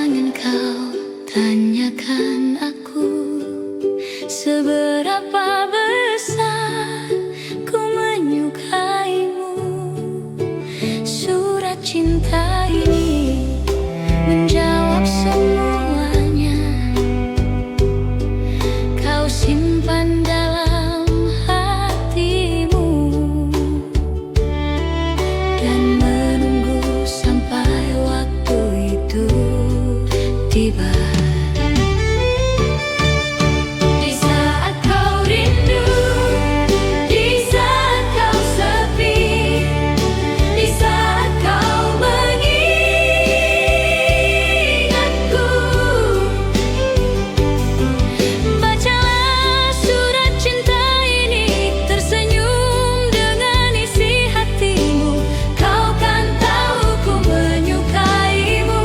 Jangan kau tanyakan aku seberapa besar ku menyukaimu. Surat cinta ini menjawab semuanya. Kau simpan dalam hatimu dan menunggu sampai waktu itu tiba. Di saat kau rindu, di saat kau sepi, di saat kau mengingatku, bacalah surat cinta ini, tersenyum dengan isi hatimu. Kau kan tahu ku menyukaimu.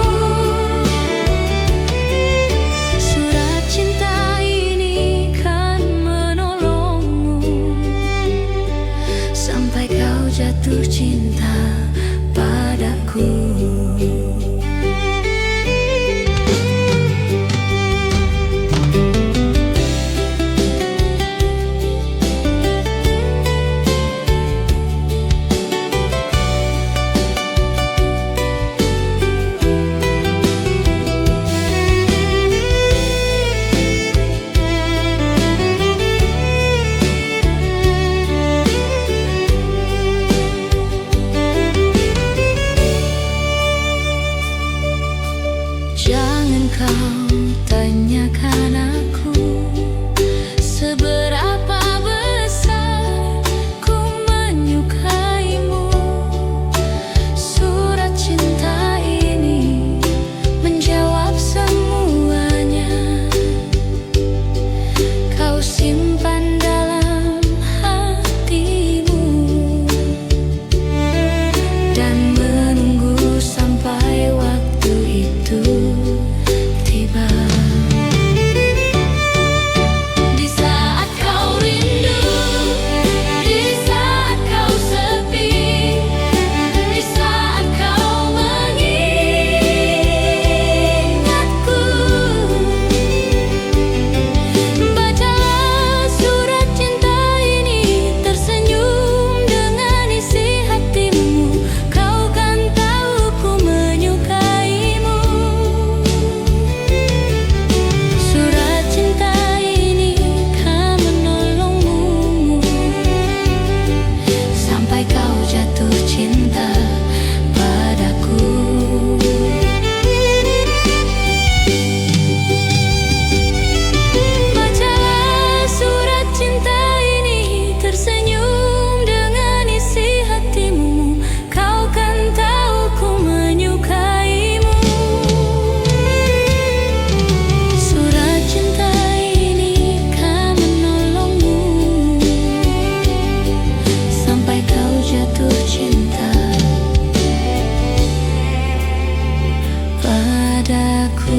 Surat cinta ini kan menolongmu sampai kau jatuh cinta padaku. Jangan kau tanyakan aku seberapa besar ku menyukaimu. Surat cinta ini menjawab semuanya. Kau simpan dalam hatimu dan menunggu sampai waktu itu tiba. Di saat kau rindu, di saat kau sepi, di saat kau mengingatku, bacalah surat cinta ini, tersenyum dengan isi hatimu. Kau kan tahu ku menyukaimu. Surat cinta ini kan menolongmu sampai kau jatuh cinta padaku. Bacalah surat cinta ini, tersenyum dengan isi hatimu. Kau kan tahu ku menyukaimu. Surat cinta ini kan menolongmu sampai kau jatuh cinta padaku.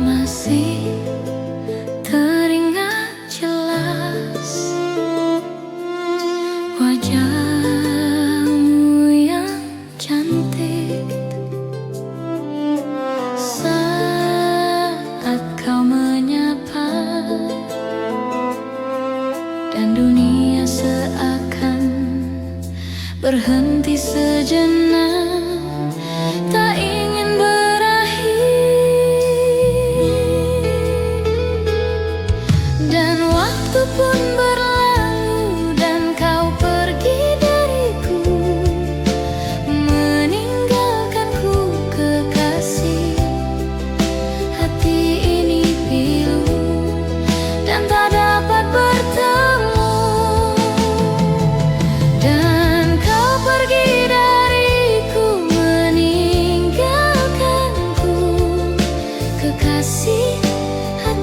Masih teringat jelas wajahmu yang cantik saat kau menyapa, dan dunia seakan berhenti sejenak, tak ingin dan waktu pun berlalu dan kau pergi dariku, meninggalkanku kekasih. Hati ini pilu dan tak dapat bertemu, dan kau pergi dariku, meninggalkanku kekasih. Hati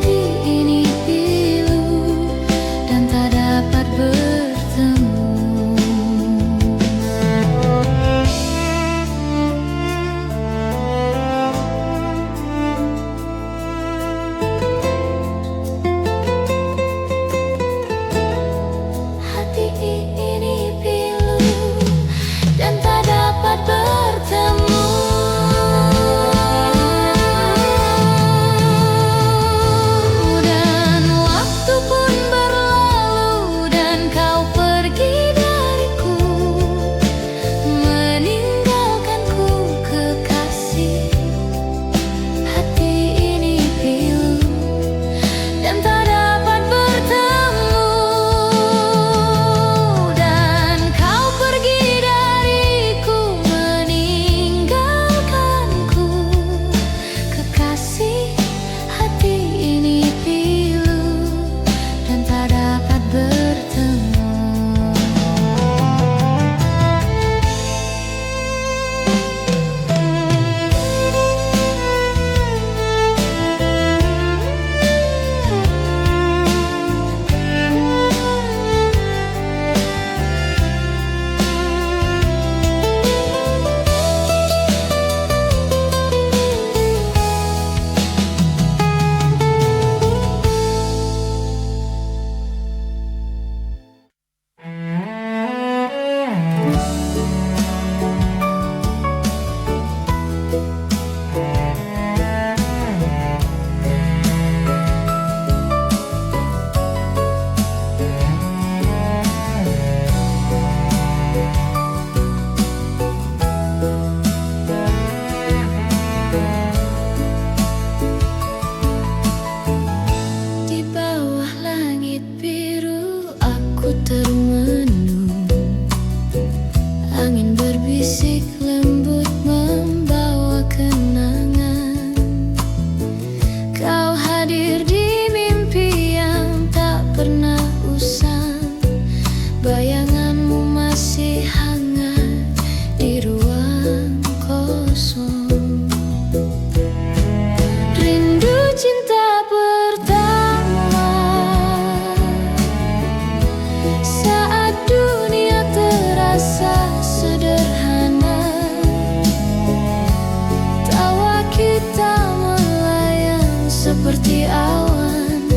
seperti awan,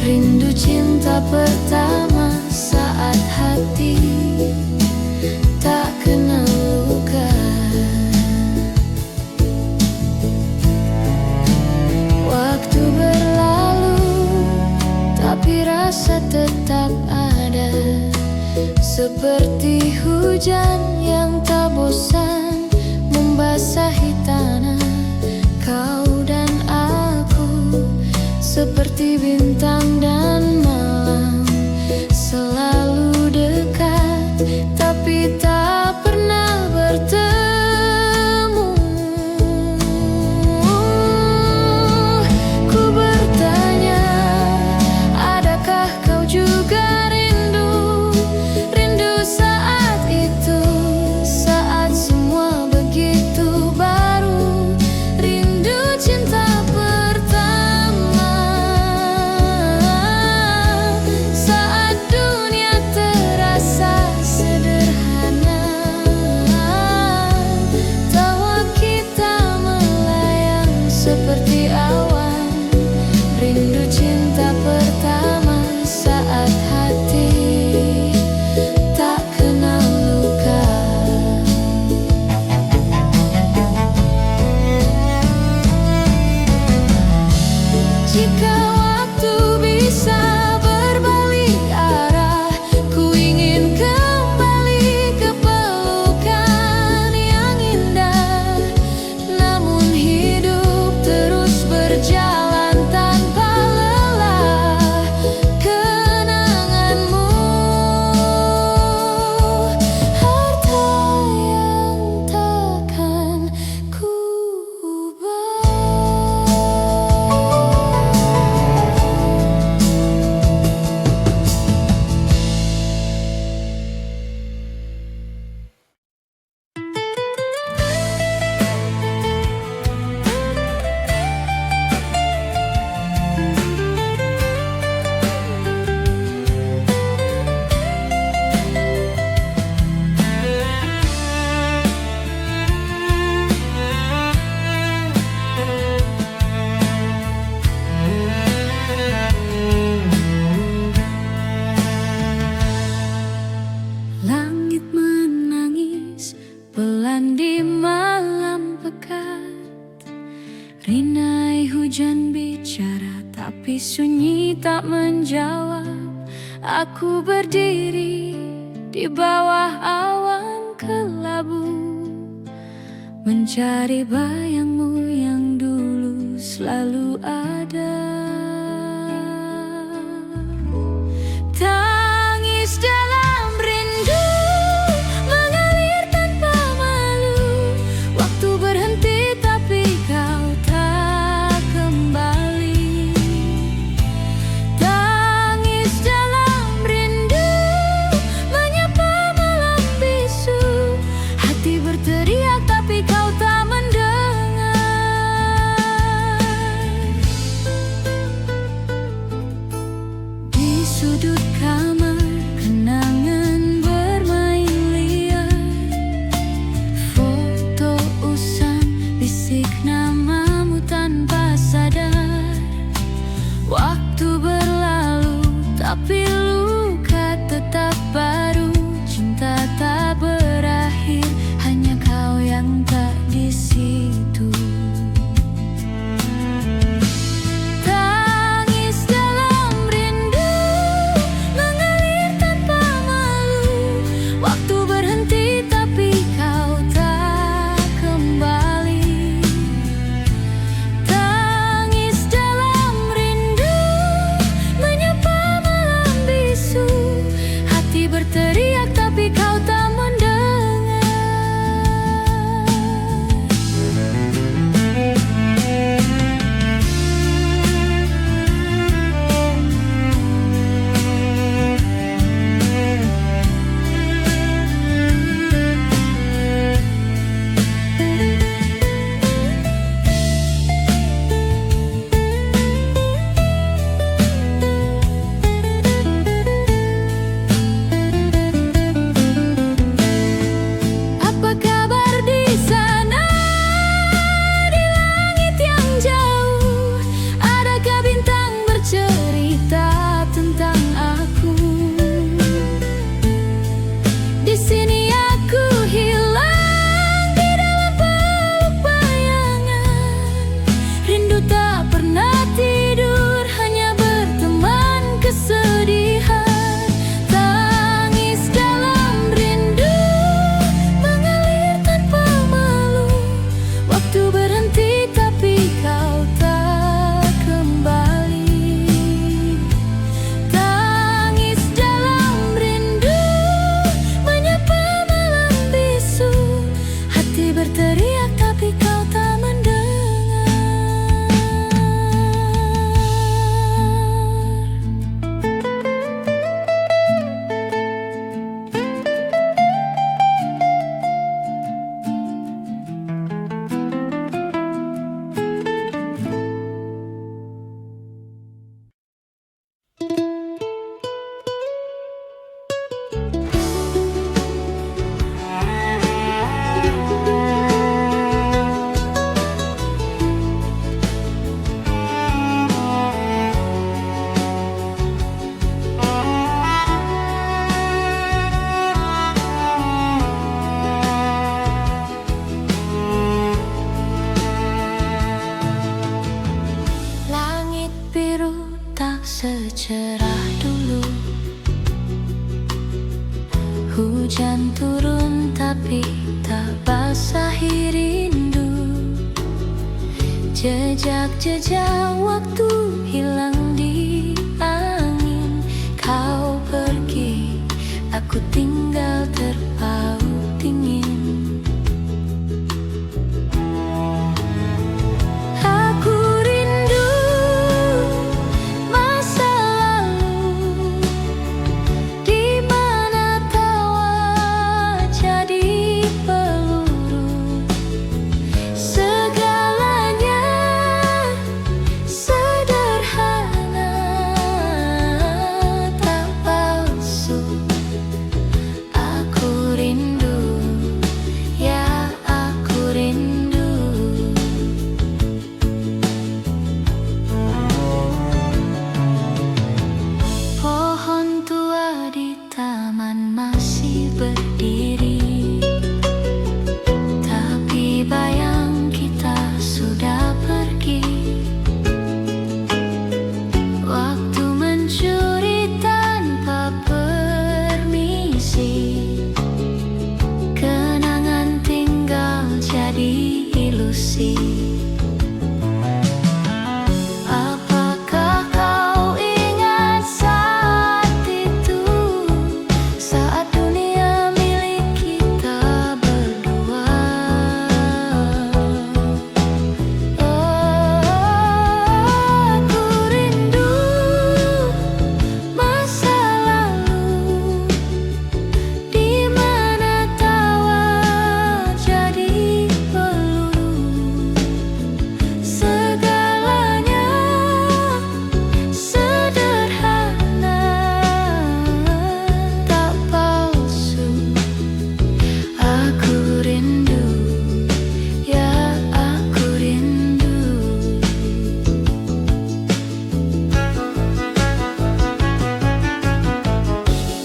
rindu cinta pertama saat hati tak kenal luka. Waktu berlalu, tapi rasa tetap ada, seperti hujan yang tak bosan membasahi tanah. Kau dan aku seperti bintang dan malam, selalu dekat tapi tak pernah bertemu. Ku bertanya, adakah kau juga rindu? Rindu saat itu, saat semua begitu baru. Rindu cinta pertama, saat dunia terasa sederhana, tawa kita melayang seperti awan. Rindu cinta pertama saat hati tak kenal luka. Jika waktu bisa berbalik arah, ku ingin kembali ke pelukan yang indah. Namun hidup terus berjalan tanpa lelah. Kenanganmu harta yang takkan ku ubah. Langit menangis pelan di malam pekat, rinai hujan bicara tapi sunyi tak menjawab. Aku berdiri di bawah awan kelabu, mencari bayangmu yang dulu selalu ada. Tangis dalam rindu mengalir tanpa malu. Waktu berhenti tapi kau tak kembali. Tangis dalam rindu menyapa malam bisu. Hati berteriak tapi kau tak mendengar. Di sudut kamar kenangan bermain liar, foto usang bisik namamu tanpa sadar. Waktu berlalu tapi luka tetap baru. Cinta tak berakhir, hanya kau yang tak di situ. Tangis dalam rindu mengalir tanpa malu. Waktu berhenti tapi kau tak kembali. Tangis dalam rindu menyapa malam bisu. tak secerah dulu. Hujan turun tapi tak basahi rindu. Jejak-jejak waktu hilang di angin. Kau pergi, aku tinggal terpaut dingin. Aku rindu masa lalu, di mana tawa jadi peluru. Segalanya sederhana, tak palsu. Aku rindu, ya aku rindu. Pohon tua di taman masih berdiri, tapi bayang kita sudah pergi. Waktu mencuri tanpa permisi. Kenangan tinggal jadi ilusi. Apakah kau ingat saat itu, saat dunia milik kita berdua? Aku rindu masa lalu, di mana tawa jadi peluru. Segalanya sederhana, tak palsu. Aku rindu, ya aku rindu.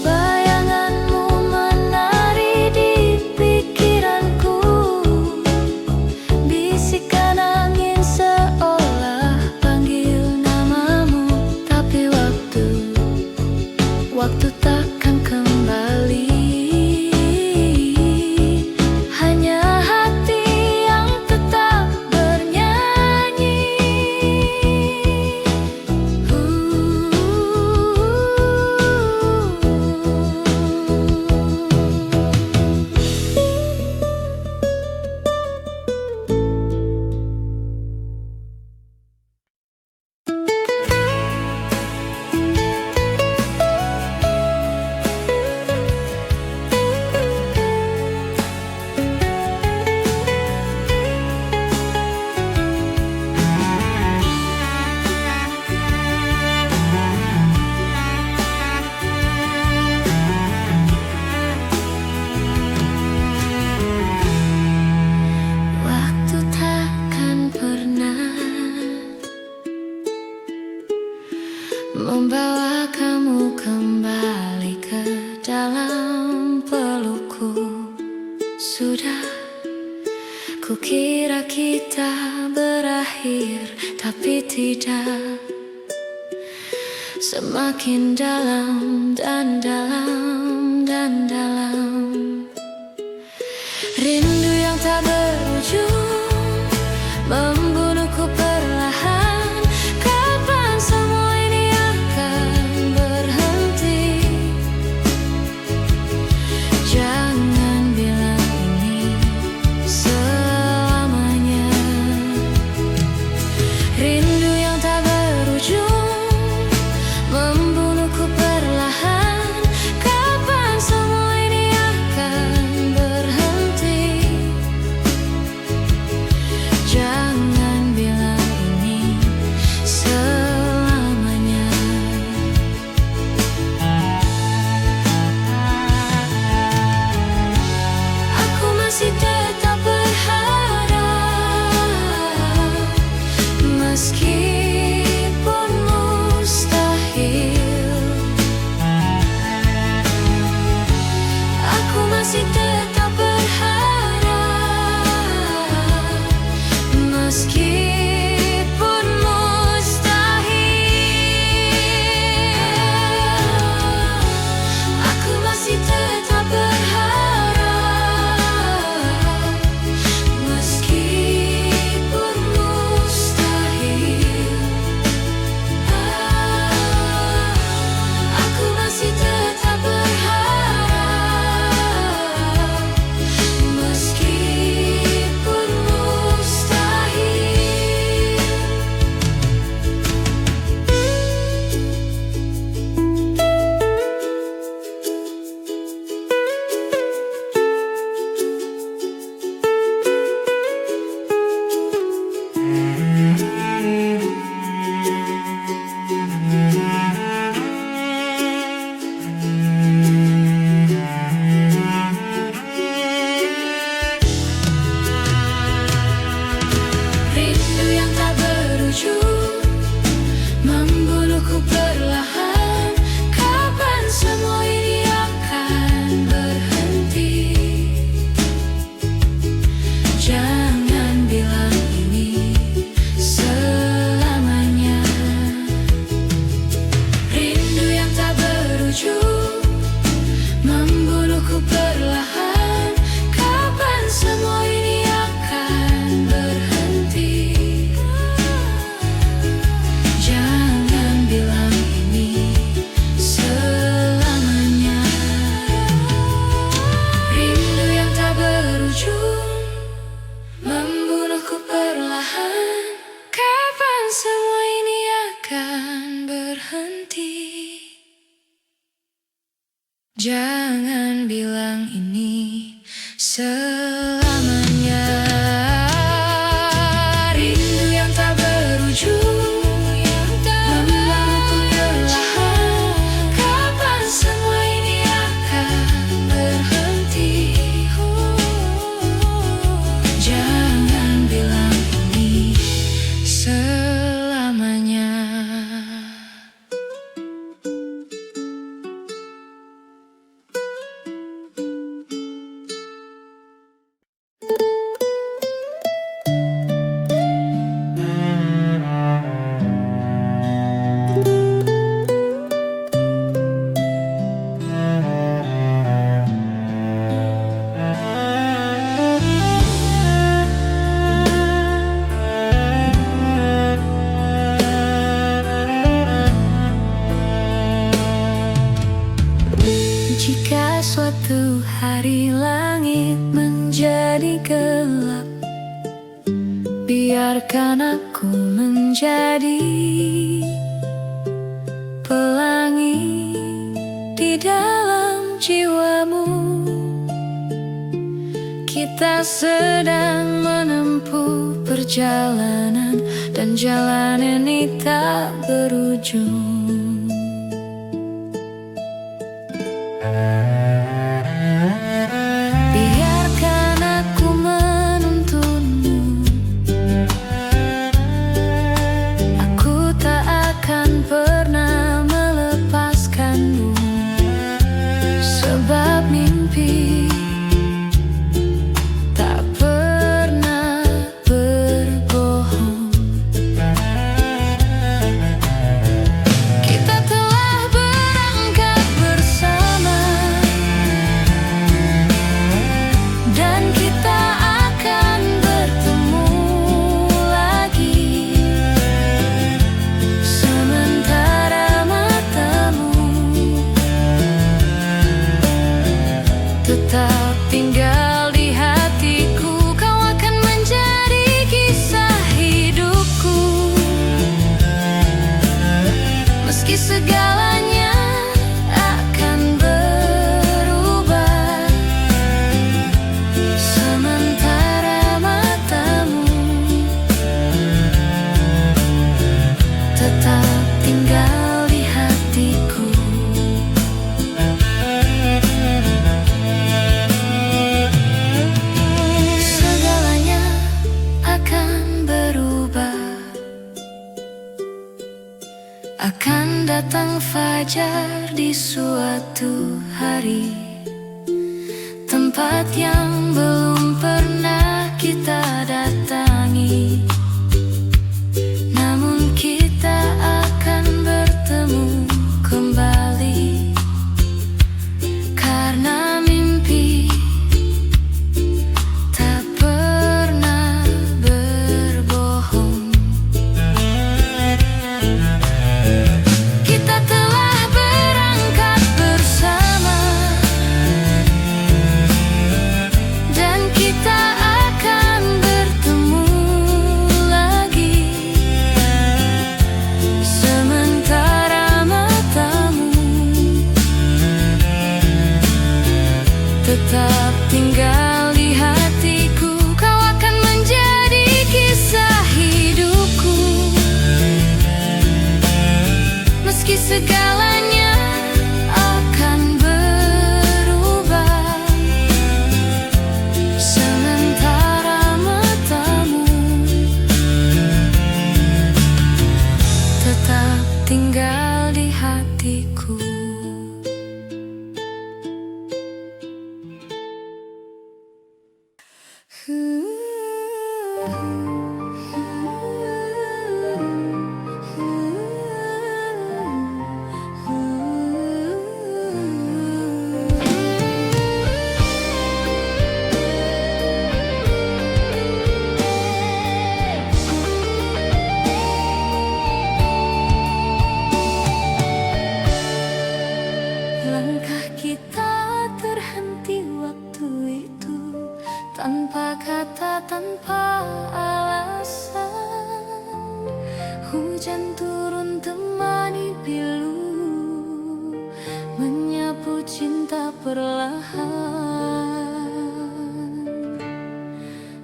Bayanganmu menari di pikiranku. Bisikan angin seolah panggil namamu. Tapi waktu takkan kembali. Hanya hati yang tetap bernyanyi. Waktu takkan pernah membawa kamu kembali ke dalam pelukku. Sudah kukira kita berakhir, tapi tidak. Semakin dalam dan dalam dan dalam. Rindu yang tak berujung membunuhku perlahan. Kapan semua ini akan berhenti? Jangan bilang ini selamanya. Rindu yang tak berujung membunuhku perlahan. Kapan semua ini membunuhku perlahan. Kapan semua ini akan berhenti? Jangan bilang ini selamanya. Rindu yang tak berujung membunuhku perlahan. Kapan semua ini akan berhenti? Jangan bilang ini selamanya. Rindu yang tak berujung membunuhku perlahan. Kapan semua ini akan berhenti? Jangan bilang ini selamanya. Rindu yang tak berujung membunuhku perlahan. Kapan semua ini akan berhenti? Jangan bilang ini selamanya. Jika suatu hari langit menjadi gelap, biarkan aku menjadi pelangi di dalam jiwamu. Kita sedang menempuh perjalanan, dan jalan ini tak berujung. Biarkan aku menuntunmu. Aku tak akan pernah melepaskanmu, sebab mimpi tak pernah berbohong. Kita telah berangkat bersama, dan kita akan bertemu lagi. Sementara matamu tetap tinggal di hatiku, kau akan menjadi kisah hidupku. Meski segalanya akan berubah, sementara matamu tetap tinggal di hatiku. Segalanya akan berubah. Akan datang fajar di suatu hari, tempat yang belum pernah kita datangi. Namun kita akan bertemu kembali, karena mimpi tak pernah berbohong. Kita telah berangkat bersama, dan kita akan bertemu lagi. Sementara matamu tetap tinggal di hatiku, kau akan menjadi kisah hidupku. Meski segalanya akan berubah, sementara matamu tetap tinggal hatiku. Langkah kita terhenti waktu itu, tanpa kata, tanpa alasan. Hujan turun temani pilu, menyapu cinta perlahan.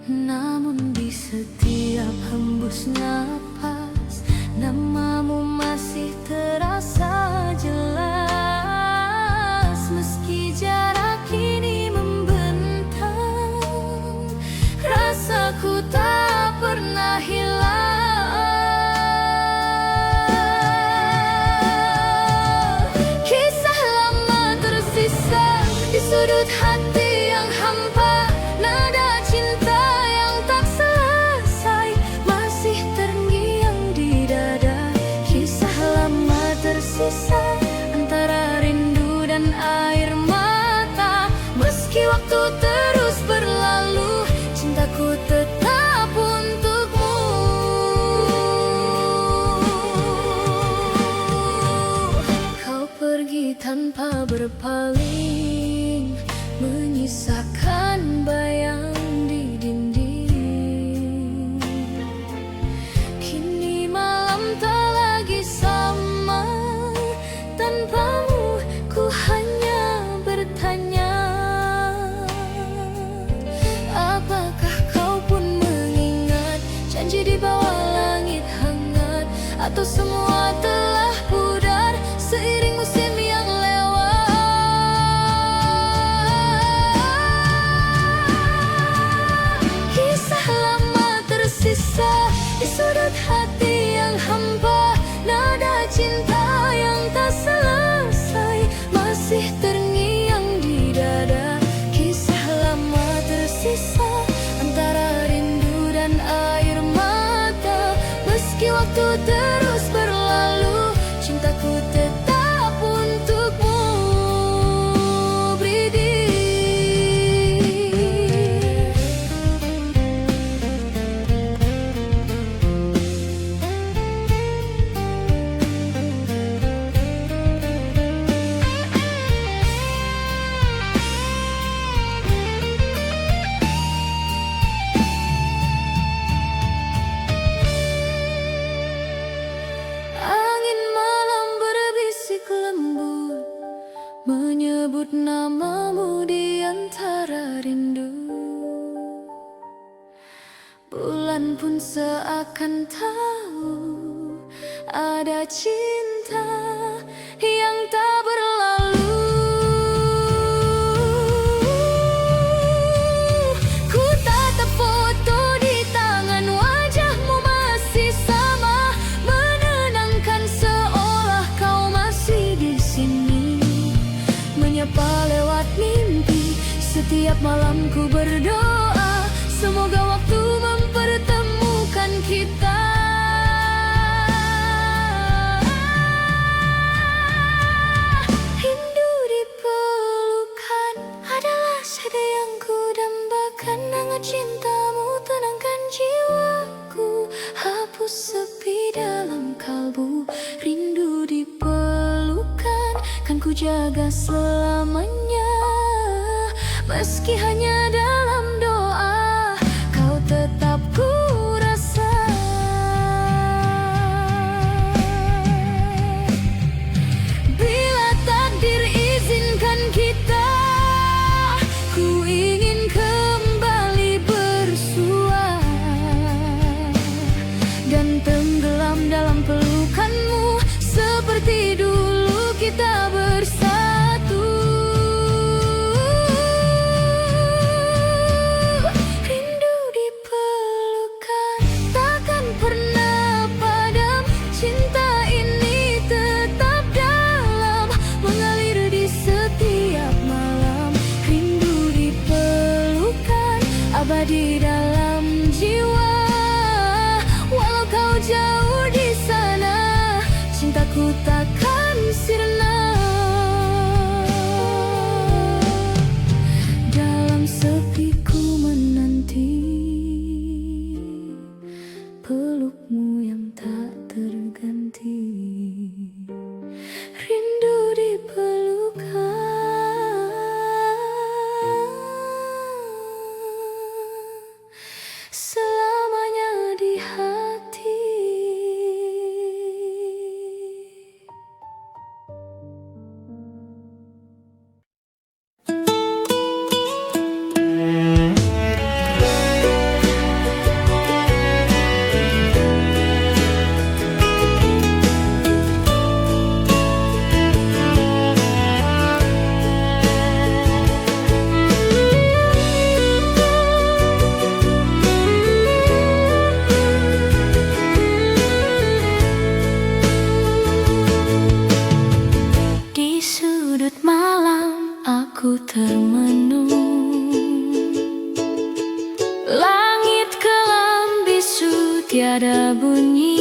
Namun di setiap hembus napas, namamu masih terasa jelas. Meski jarak kini membentang, rasaku tak pernah hilang. Kisah lama tersisa di sudut hati yang hampa, nada cinta yang tak selesai masih terngiang di dada. Kisah lama tersisa antara rindu dan air mata. Meski waktu terus berlalu, cintaku tetap untukmu. Kau pergi tanpa berpaling, menyisakan bayang di dinding. Kini malam tak lagi sama, tanpamu ku hanya bertanya. Apakah kau pun mengingat janji di bawah langit hangat, atau semua telah pudar seiring musim yang lewat? Kisah lama tersisa di sudut hati yang hampa, nada cinta yang tak selesai masih terngiang di dada. Kisah lama tersisa antara rindu dan air mata. Meski waktu terus berlalu, cintaku tetap untukmu. Bridi. Angin malam berbisik lembut, menyebut namamu di antara rindu. Bulan pun seakan tahu ada cinta yang tak berlalu. Ku tatap foto di tangan, wajahmu masih sama, menenangkan seolah kau masih di sini. Menyapa lewat mimpi, setiap malam ku berdoa, semoga waktu mempertemukan kita. Rindu dipelukan adalah sada yang ku dambakan. Hangat cintamu tenangkan jiwaku, hapus sepi dalam kalbu. Rindu dipelukan kan ku jaga selamanya. Meski hanya dalam doa, kau tetap ku rasa. Bila takdir izinkan kita, ku ingin kembali bersua dan tenggelam dalam pelukanmu seperti dulu kita bersatu. aku termenung. Langit kelam bisu tiada bunyi.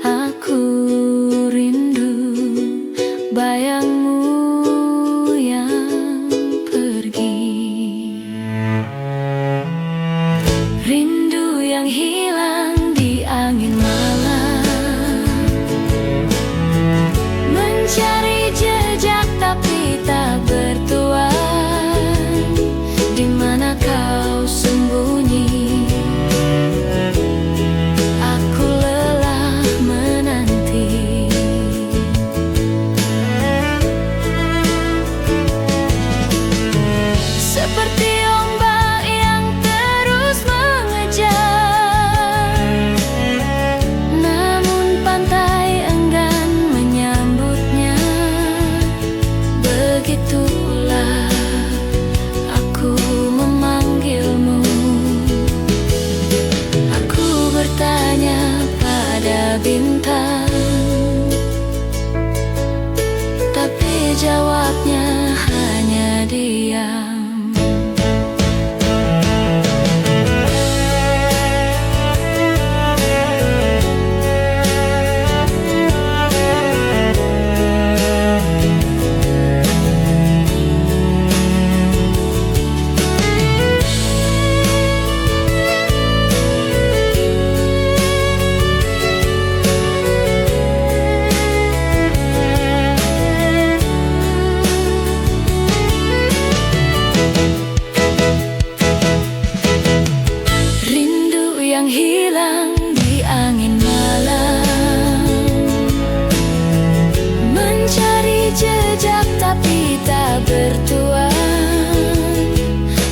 Aku rindu bayangmu yang pergi. Rindu yang hilang di angin malam, mencari jejak tapi tak bertuan. Di mana kau sembunyi? Aku lelah menanti. Seperti ombak yang terus mengejar, namun pantai enggan menyambutnya. Begitulah aku memanggilmu. Aku bertanya pada bintang, tapi jawabnya hanya diam. Rindu yang hilang di angin malam, mencari jejak tapi tak bertuan.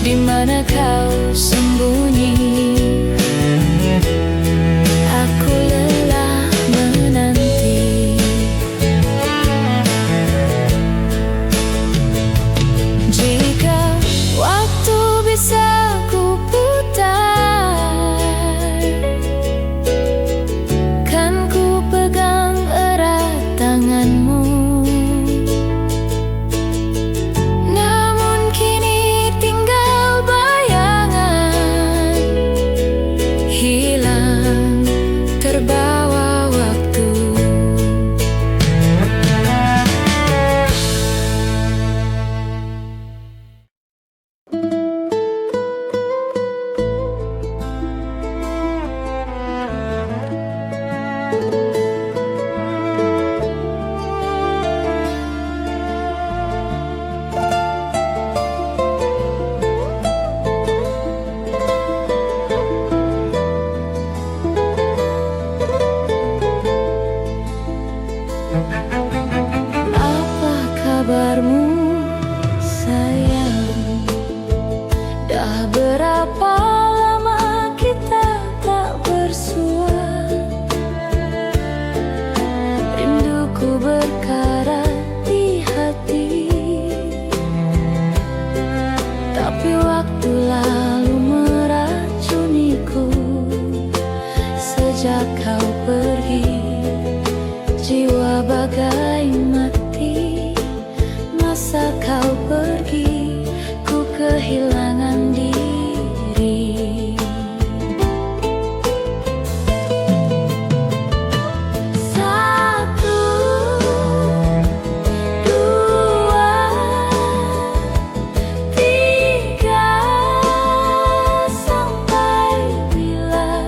Di mana kau sembunyi? Aku lelah menanti. Jika waktu bisa ku putar, kan ku pegang erat tanganmu. Namun kini tinggal bayangan, hilang terbawa waktu. Apa kabarmu sayang? Dah berapa lama kita tak bersua? Rinduku berkarat di hati, tapi waktu lalu meracuniku. Sejak kau pergi, jiwa bagai mati. Masa kau pergi, ku kehilangan diri. Satu, dua, tiga, sampai bila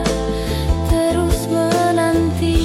terus menanti.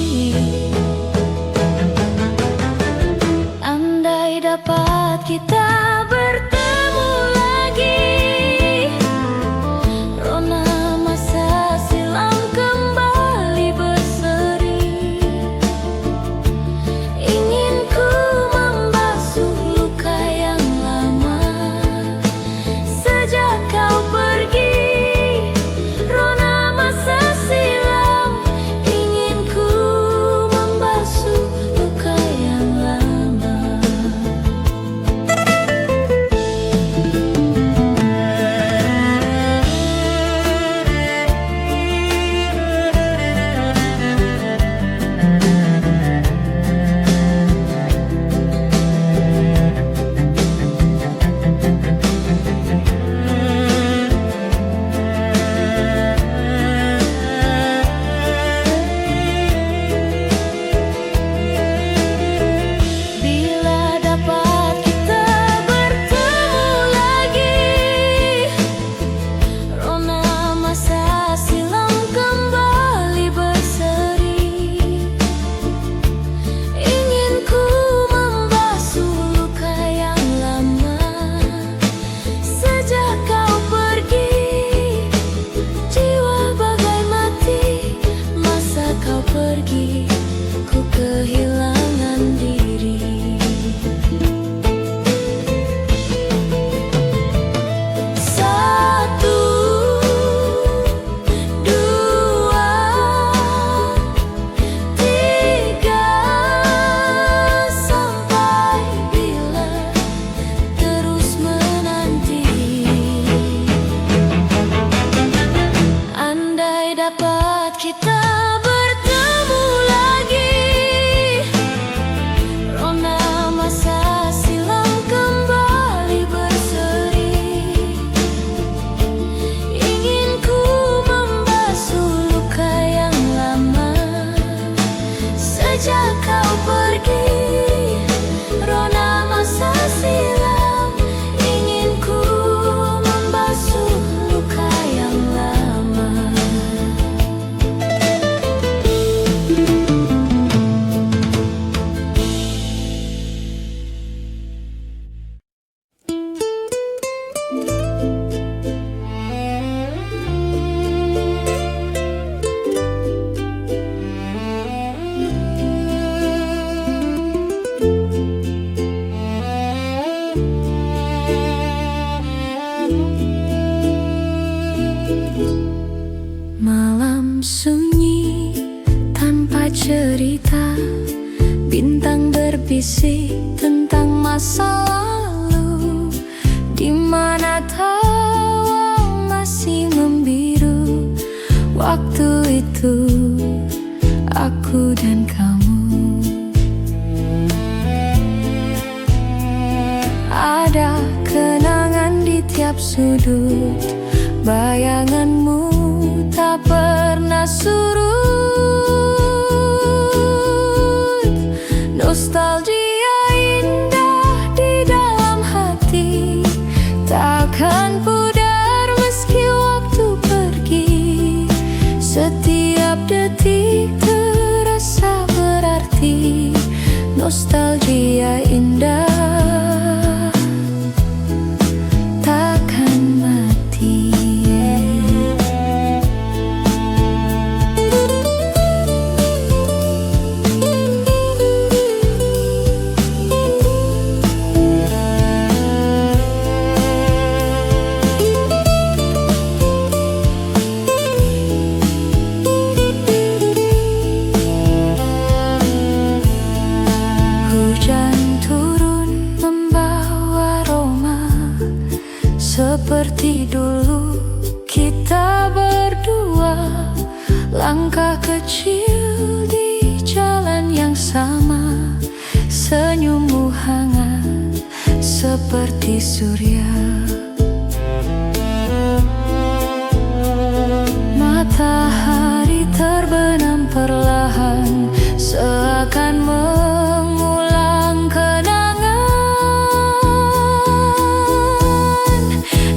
Bintang berbisik tentang masa lalu, di mana tawa masih membiru. Waktu itu aku dan kamu. Ada kenangan di tiap sudut, bayanganmu tak pernah surut. Nostalgia indah di dalam hati, takkan pudar meski waktu pergi. Setiap detik terasa berarti, nostalgia indah takkan mati. Seperti dulu kita berdua, langkah kecil di jalan yang sama. Senyummu hangat seperti surya. Matahari terbenam perlahan, seakan mengulang kenangan.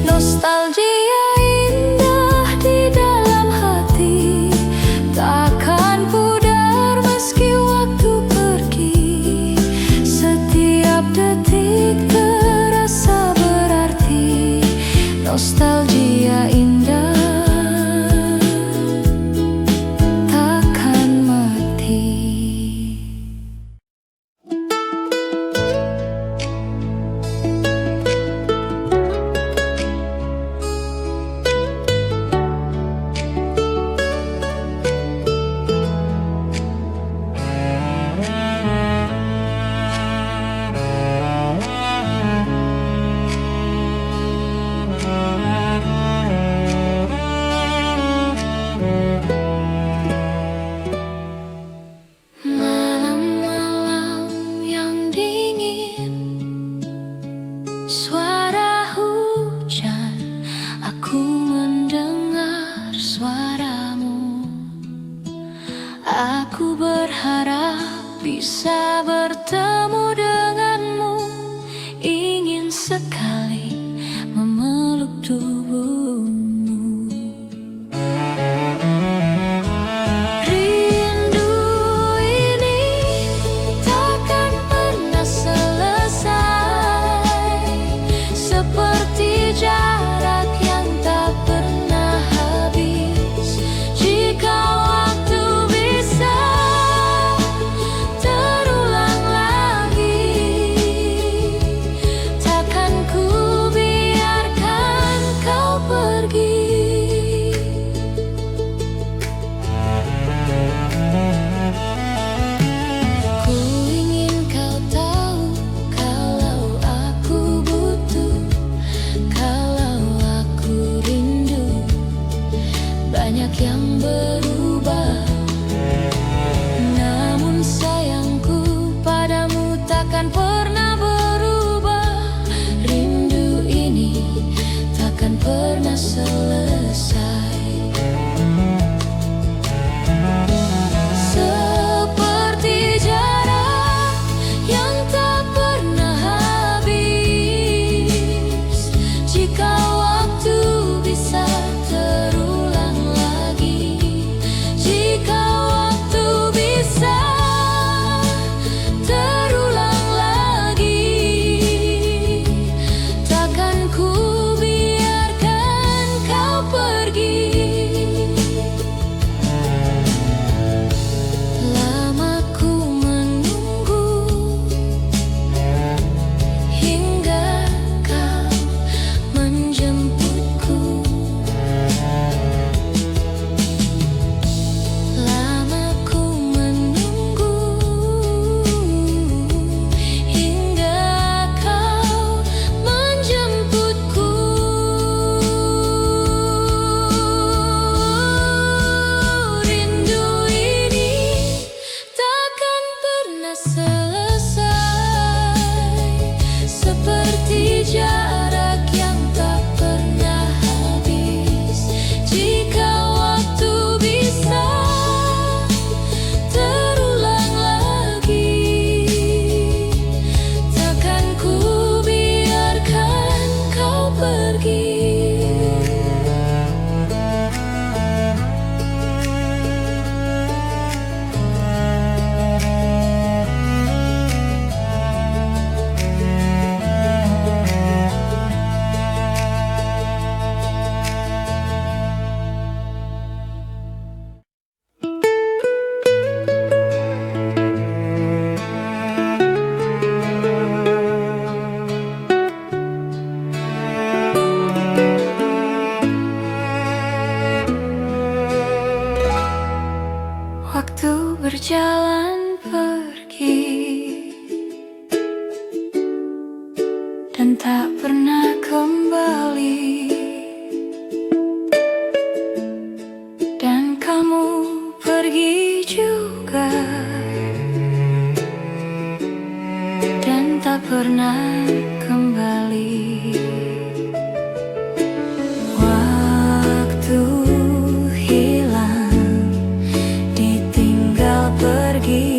Nostalgia indah di dalam hati, takkan pudar meski waktu pergi. Setiap detik terasa berarti, nostalgia indah takkan mati. Malam-malam yang dingin, suara hujan, aku mendengar suaramu. Aku berharap bisa bertemu denganmu, ingin sekali memeluk tubuhmu. Rindu ini takkan pernah selesai, seperti jarak yang tak pernah habis. Jika waktu bisa terulang lagi, selesai, seperti jarak yang tak pernah habis. Jika waktu bisa terulang lagi, takkan ku biarkan kau pergi. Waktu berjalan pergi dan tak pernah kembali, dan kamu pergi juga dan tak pernah kembali. Waktu pergi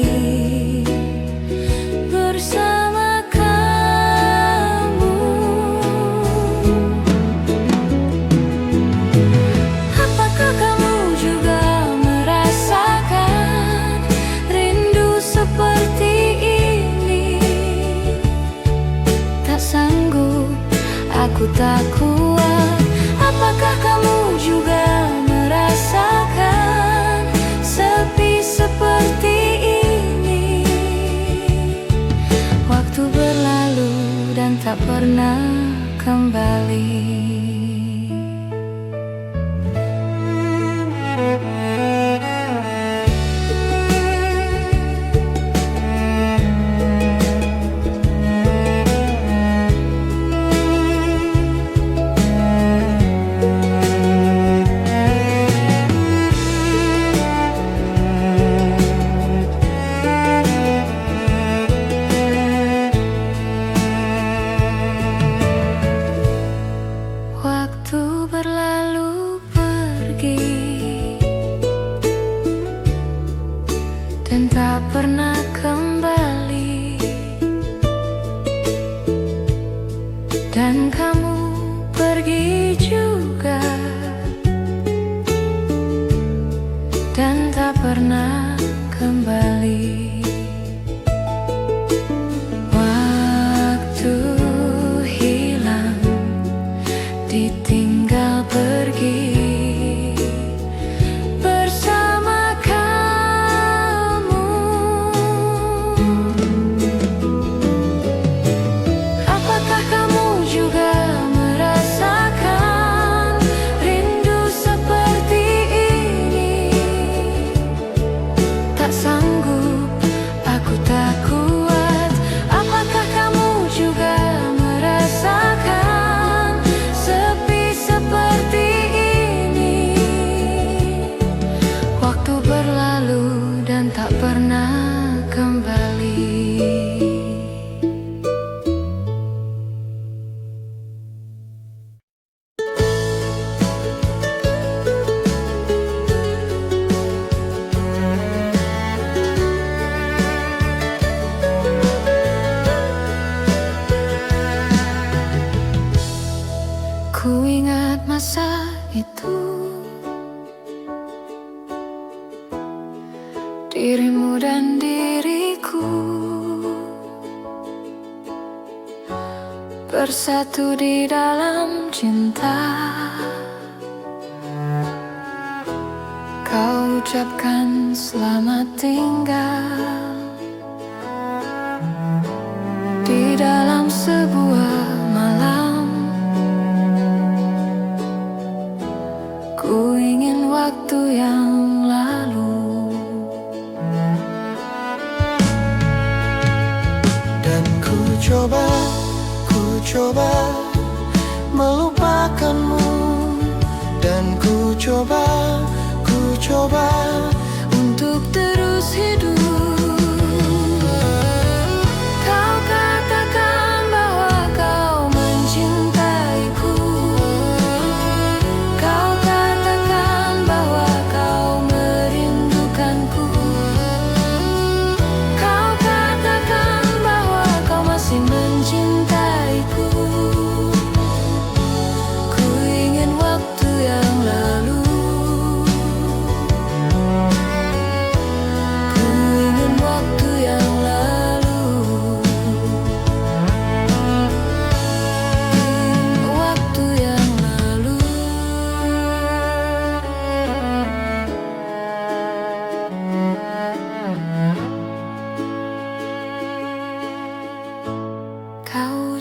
bersama kamu. Apakah kamu juga merasakan rindu seperti ini? Tak sanggup, aku tak kuat. Apakah kamu juga merasakan sepi seperti ini? Waktu berlalu dan tak pernah kembali. Waktu berlalu pergi dan tak pernah kembali, dan kamu pergi juga dan tak pernah kembali. Ditinggal pergi bersama kamu. Apakah kamu juga merasakan rindu seperti ini? Tak sanggup, aku tak kuat. Apakah kamu juga merasakan sepi seperti ini? Waktu berlalu dan tak pernah kembali. Ku ingat masa itu, dirimu dan diriku bersatu di dalam cinta. Kau ucapkan selamat tinggal di dalam sebuah malam. Ku ingin waktu yang lalu, dan ku coba melupakanmu, dan ku coba untuk terus hidup.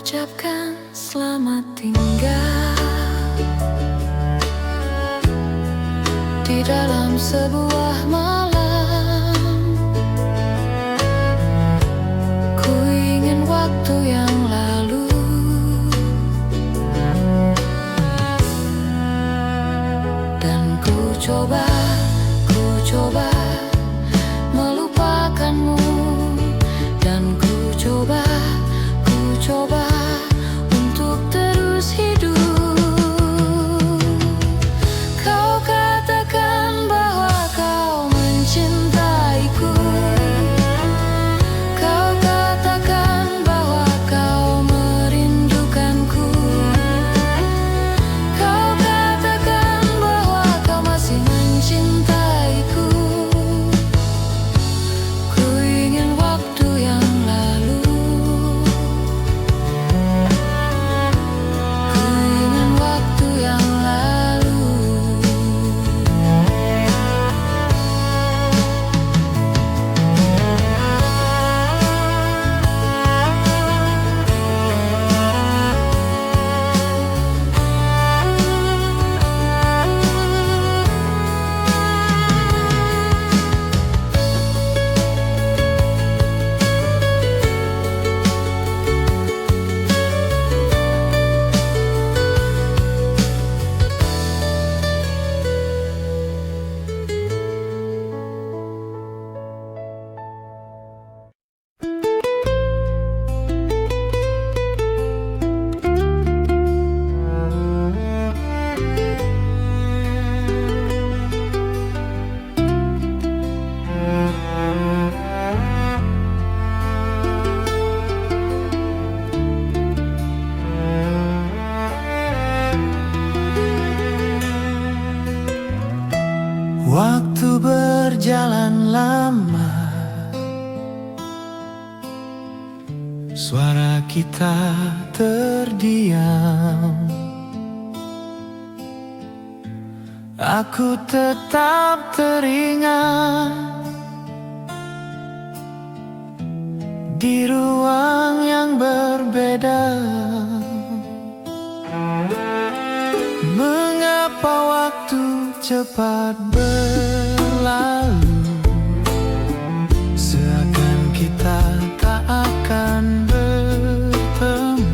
ucapkan selamat tinggal di dalam sebuah malam. Ku ingin waktu yang lalu dan ku coba melupakanmu, dan ku coba untuk terus hidup. Kau katakan bahwa kau mencintaiku. Kau katakan bahwa kau merindukanku. Kau katakan bahwa kau masih mencintaiku. Ku ingin waktu yang lalu. Ku ingin waktu yang lalu. Waktu berjalan lama, suara kita terdiam. Aku tetap teringat di ruang yang berbeda. Mengapa waktu cepat berlalu, seakan kita tak akan bertemu.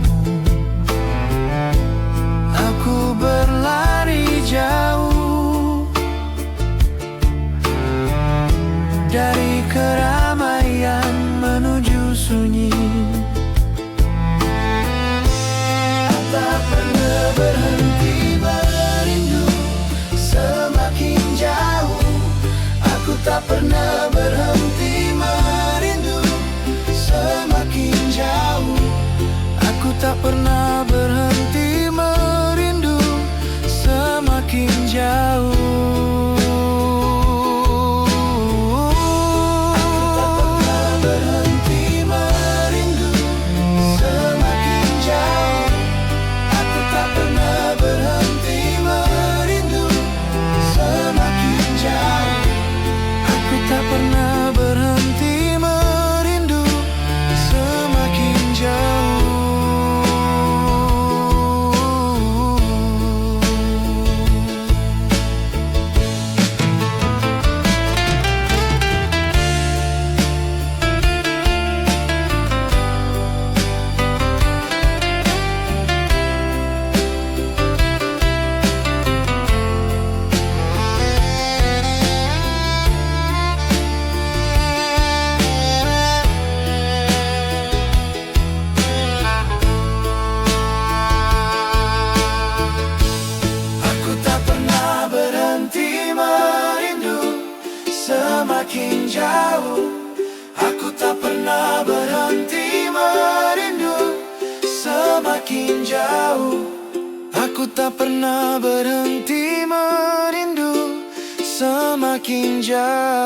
Aku berlari jauh dari keramaian menuju sunyi. Tak pernah berhenti merindu, semakin jauh. Aku tak pernah berhenti merindu, semakin jauh. Aku tak pernah berhenti merindu, semakin jauh. Semakin jauh, aku tak pernah berhenti merindu. Semakin jauh, aku tak pernah berhenti merindu. Semakin jauh, aku tak pernah berhenti merindu. Semakin jauh, aku tak pernah berhenti merindu. Semakin jauh,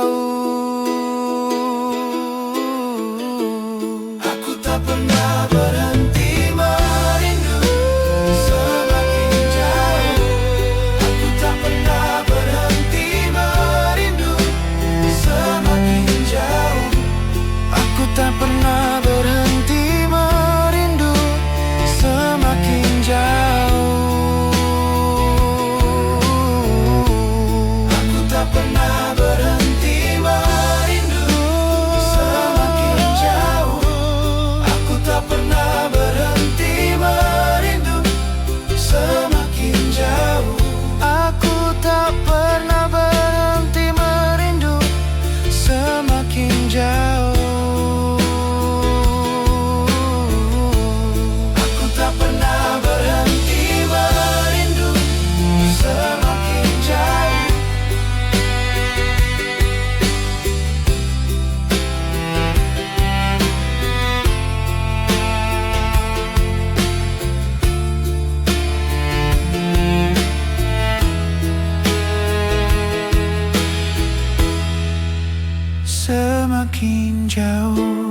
aku tak pernah berhenti merindu. semakin jauh.